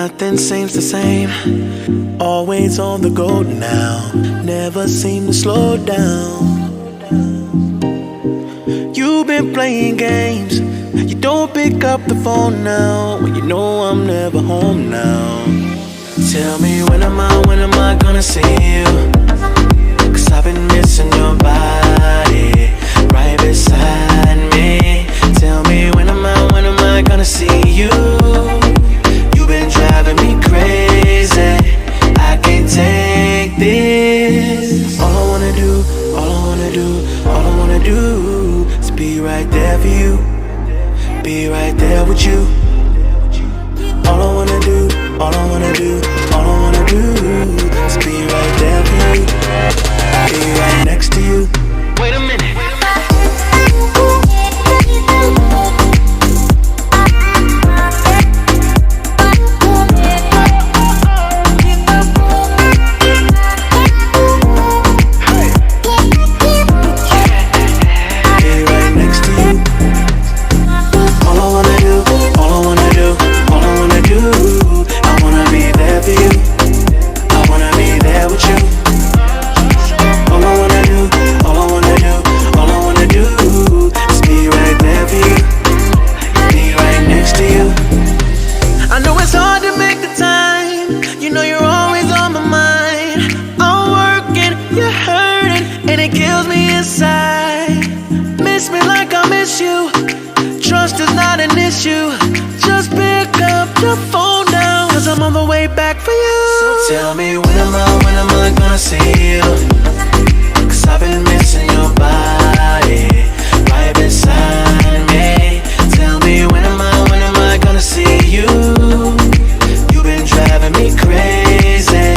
Nothing seems the same, always on the go now, never seem to slow down. You've been playing games, you don't pick up the phone now, when you know I'm never home now. Tell me when am I gonna see you? Cause I've been missing your body right beside me. Tell me when am I gonna see you? You've been driving me crazy, I can't take this. All I wanna do is be right there for you, be right there with you. All I wanna do is be right there for you, be right next to you. Wait a minute. Tell me when am I gonna see you? Cause I've been missing your body right beside me. Tell me when am I gonna see you? You've been driving me crazy,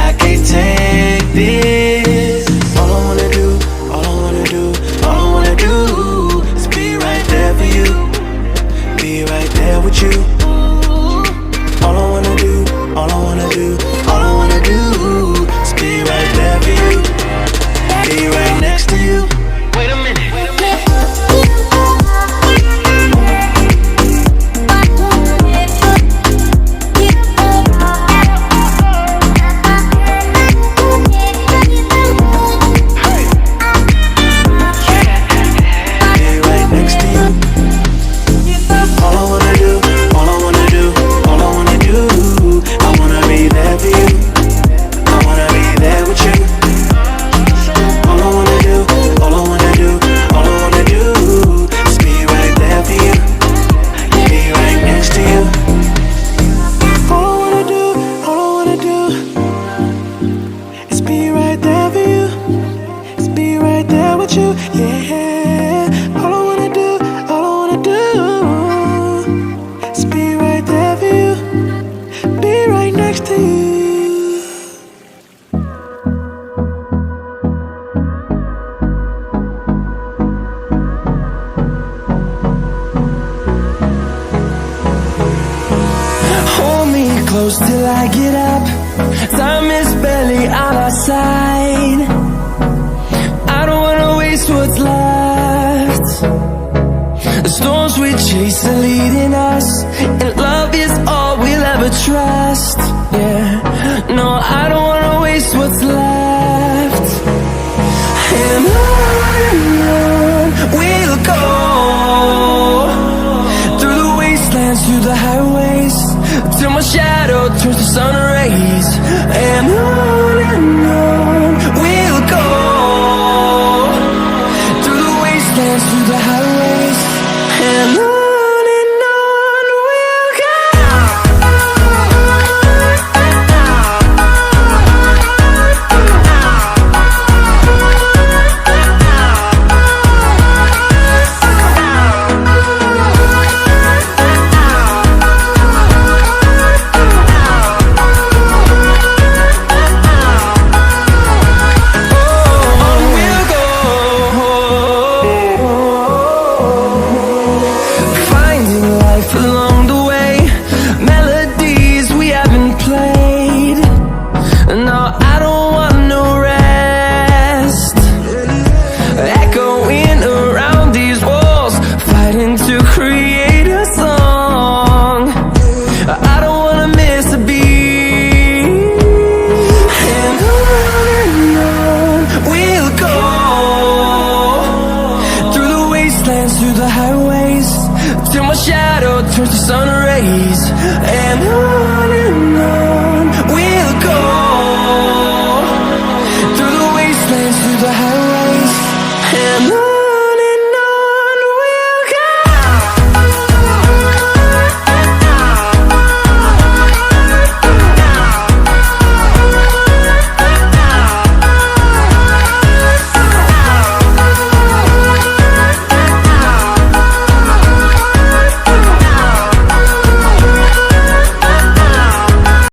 I can't take this. All I wanna do is be right there for you, be right there with you. All I wanna do is be right there for you, be right next to you. Wait a minute. Till I get up, time is barely on our side. I don't wanna waste what's left. The storms we chase are leading us, and love is all we'll ever trust. Yeah, no, I don't wanna waste what's left. And on we'll go, through the wastelands, through the highways, till my shadow